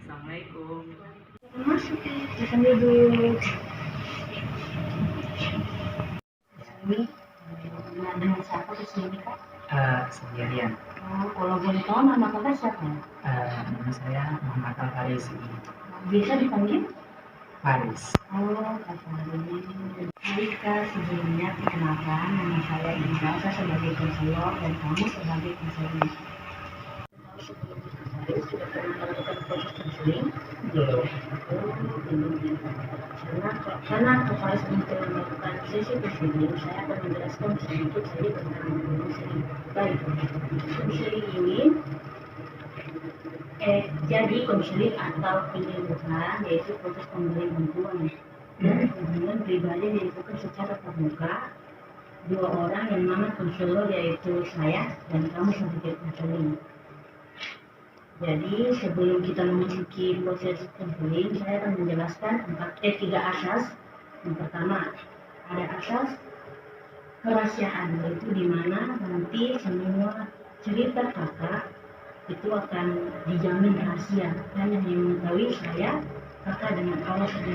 Assalamualaikum. Masuk silakan duduk. Ini dengan siapa di sini kak? Sendirian. Oh, kalau boleh tahu nama kakak siapa? Nama saya Muhammad Al Faris. Bisa dipanggil? Faris. Oh, kak Faris. Baik kak, sebelumnya perkenalkan nama saya Indra, saya sebagai konselor dan kamu sebagai konselor. Sebelum Kak Faris sudah pernah melakukan proses konseling? Belum. Karena Kak Faris untuk melakukan sesi konseling, saya akan menjelaskan sedikit saja tentang konseling. Baik, konseling ini jadi konseling atau penyembuhan yaitu proses pemberian bantuan dan hubungan pribadi dilakukan secara terbuka dua orang yang mana konselor yaitu saya dan kamu sebagai konseling. Jadi sebelum kita memasuki proses konseling, saya akan menjelaskan tiga asas. Yang pertama, ada asas kerahasiaan, yaitu di mana nanti semua cerita kakak itu akan dijamin rahasia, hanya yang mengetahui saya, kakak dengan Allah saja.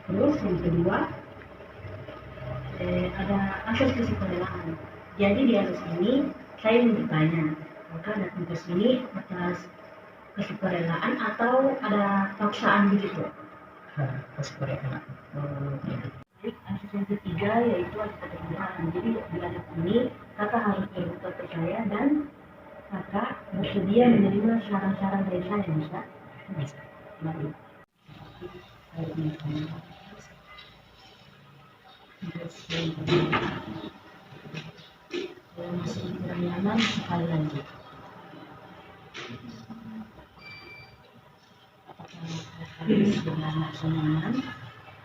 Terus yang kedua, ada asas kesukarelaan. Jadi di asas ini saya ingin bertanya, kakak datang ke sini atas kesukarelaan atau ada paksaan begitu? Kesukarelaan. Asas yang ketiga yaitu asas keterbukaan. Jadi di asas ini kakak harus terbuka ke saya dan kakak bersedia menerima saran-saran dari saya, bisa? Bisa. Baik. Masih kurang nyaman sekali lagi. Apakah sudah merasa nyaman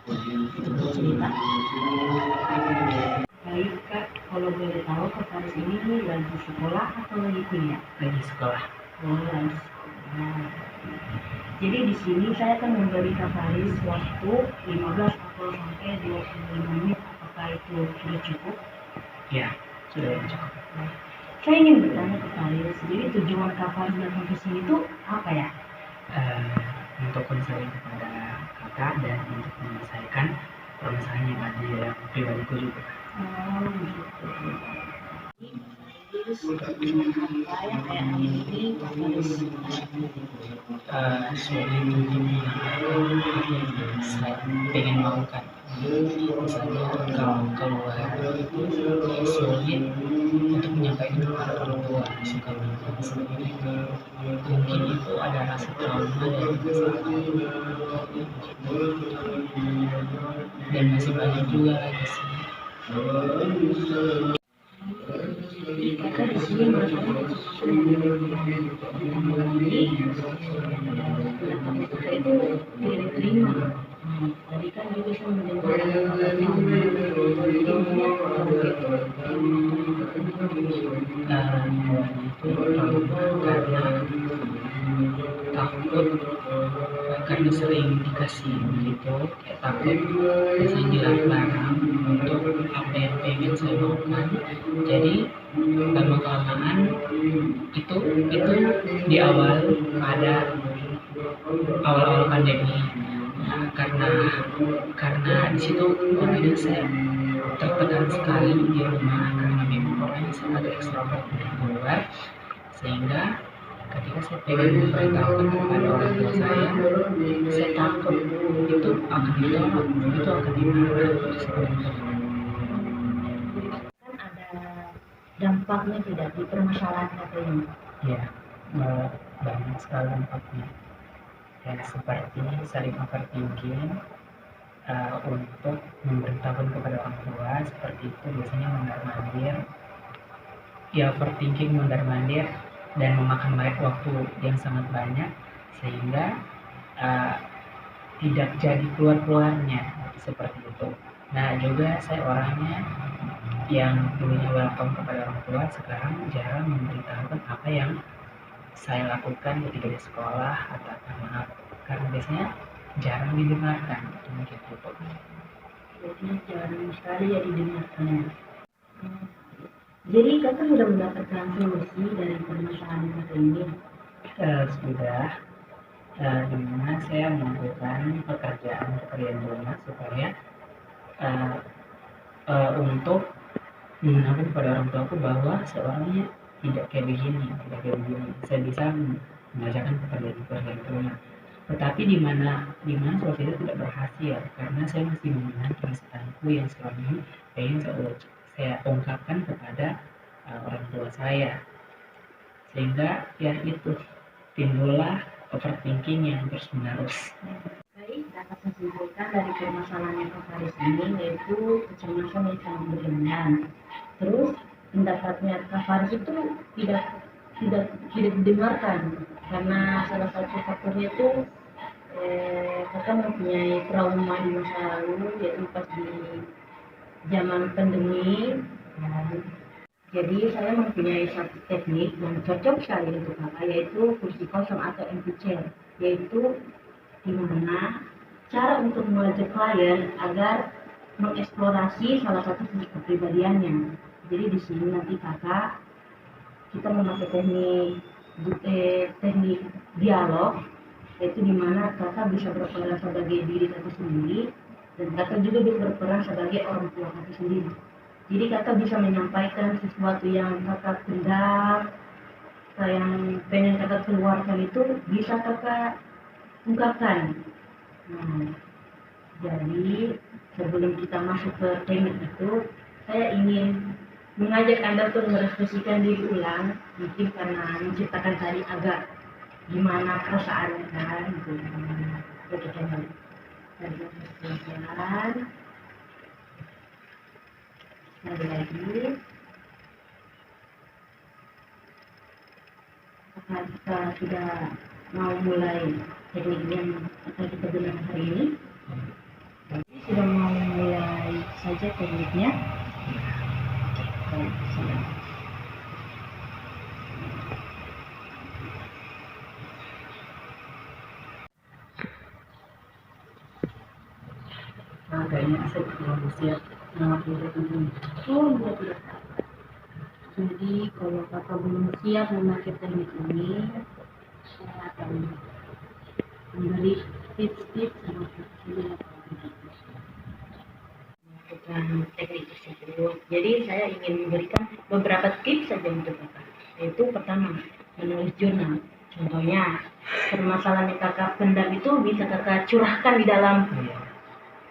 untuk bercerita? Baik kak, kalau boleh tahu Kak Faris ini lagi sekolah atau lagi kuliah? Lagi sekolah. Oh, lagi sekolah. Jadi di sini saya akan memberi Kak Faris waktu 15 atau sampai 25 menit. Apakah itu sudah cukup? Ya, sudah cukup. Saya ingin bertanya ke Faris, jadi tujuan Kak Faris datang ke sini itu apa ya? Untuk konseling kepada kakak dan untuk menyelesaikan permasalahan yang ada di dalam pribadiku juga. Oh, gitu. Apa yang kayak ini Kak Faris? Sulit untuk saya pengen melakukan. Misalnya kalau keluar itu sulit untuk menyampaikan kepada orang tua suka duka seperti itu. Mungkin itu ada rasa trauma dan masih banyak juga lagi sih. Kakak di sini merasa kakak itu tidak diterima. Tadi kan juga saya mendengar karena sering dikasih gitu, kayak takut saya dilarang untuk apa yang pengen saya lakukan. Jadi lama kelamaan itu di awal pandemi. Nah, karena di situ makanya saya tertekan sekali di rumah karena memang orangnya sangat ekstrovert di keluar, sehingga ketika saya pengen memberitahukan kepada orang tua saya takut itu akan ditolak, itu akan dimarah seperti itu. kan ada dampaknya tidak di permasalahan kakak ini? Ya, banyak sekali dampaknya. Ya, seperti sering overthinking, untuk memberitahukan kepada orang tua seperti itu biasanya mondar-mandir. Ya, overthinking mondar-mandir dan memakan waktu yang sangat banyak sehingga tidak jadi keluarnya seperti itu. Nah, juga saya orangnya yang dulunya welcome kepada orang tua sekarang jarang memberitahukan apa yang saya lakukan ketika di sekolah atau maaf karena biasanya jarang didengarkan mungkin gitu. Jadi jarang sekali ya didengarkan. Jadi kakak sudah mendapatkan solusi dari permasalahan kakak ini? Sudah. di mana saya melakukan pekerjaan rumah supaya untuk mengenalkan kepada orang tuaku bahwa seorangnya tidak kayak begini. Saya bisa mengerjakan pekerjaan rumah. Tetapi di mana proses itu tidak berhasil karena saya masih menahan perasaanku yang selama ini ingin saya ungkapkan kepada orang tua saya, sehingga ya itu timbullah overthinking yang terus menerus. Baik, dapat saya simpulkan dari permasalahan Kak Faris ini yaitu kecemasan yang sangat berlebihan. Terus pendapatnya Kak Faris itu tidak didengarkan karena salah satu faktornya itu kakak mempunyai trauma di masa lalu yaitu pas di zaman pandemi. Jadi saya mempunyai satu teknik yang cocok sekali untuk kakak yaitu kursi kosong atau empty chair, yaitu di mana cara untuk mengajak klien agar mengeksplorasi salah satu sisi kepribadiannya. Jadi di sini nanti kakak kita memakai teknik dialog, yaitu di mana kakak bisa berperan sebagai diri kakak sendiri dan kakak juga bisa berperan sebagai orang tua kakak sendiri. Jadi kakak bisa menyampaikan sesuatu yang kakak pendam, yang pengen kakak keluarkan itu bisa kakak ungkapkan. Nah, jadi sebelum kita masuk ke teknik itu, saya ingin mengajak Anda untuk merefleksikan diri ulang, mungkin karena menciptakan tadi agak gimana perasaannya kan, gitu. Oke, coba pelan sekali lagi. Apakah kita sudah mau mulai teknik yang akan kita gunakan hari ini? Sudah mau mulai saja tekniknya. Baik, silakan. Kayaknya saya belum siap melakukan ini. Oh, iya, tidak. Jadi kalau kakak belum siap memakai teknik ini, saya akan memberi tips-tips sama melakukan teknik tersebut. Jadi saya ingin memberikan beberapa tips saja untuk kakak. Yaitu pertama, menulis jurnal. Contohnya, permasalahan yang kakak pendam itu bisa kakak curahkan di dalam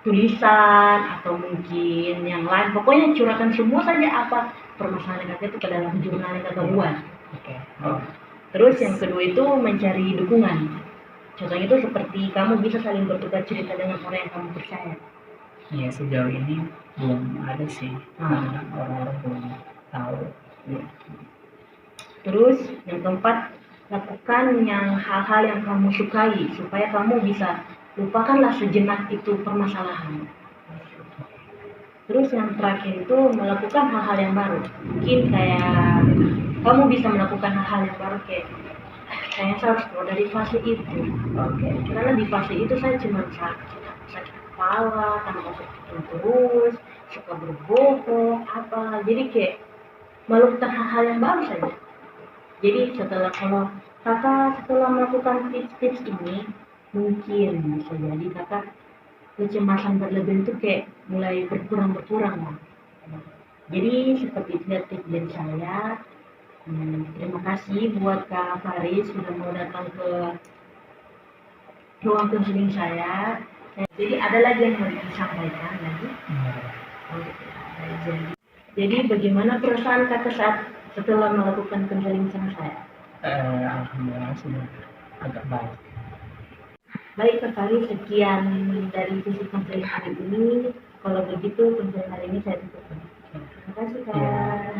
tulisan atau mungkin yang lain. Pokoknya curahkan semua saja apa permasalahan kakak itu ke dalam jurnal yang kakak buat. Terus yang kedua itu mencari dukungan. Contohnya itu seperti kamu bisa saling bertukar cerita dengan orang yang kamu percaya. Ya, sejauh ini belum ada sih, orang-orang belum tahu. Ya. Terus yang keempat, lakukan hal-hal yang kamu sukai supaya kamu bisa lupakanlah sejenak itu permasalahan. Terus yang terakhir itu melakukan hal-hal yang baru. Mungkin kayak kamu bisa melakukan hal-hal yang baru kayak saya harus keluar dari fase itu. Karena di fase itu saya cuma sakit kepala, tambah sakit terus, suka berbohong, apa. Jadi kayak melakukan hal-hal yang baru saja. Jadi setelah melakukan tips-tips ini, mungkin bisa jadi kakak kecemasan berlebihan itu kayak mulai berkurang lah. Jadi seperti lihat tips dari saya. Terima kasih buat Kak Faris sudah mau datang ke ruang konseling saya. Jadi ada lagi yang mau disampaikan lagi? Jadi bagaimana perasaan kakak saat setelah melakukan konseling sama saya? Alhamdulillah sudah agak baik. Baik Kak Faris, sekian dari sisi konseling hari ini. Kalau begitu konseling hari ini saya tutup. Terima kasih Kak.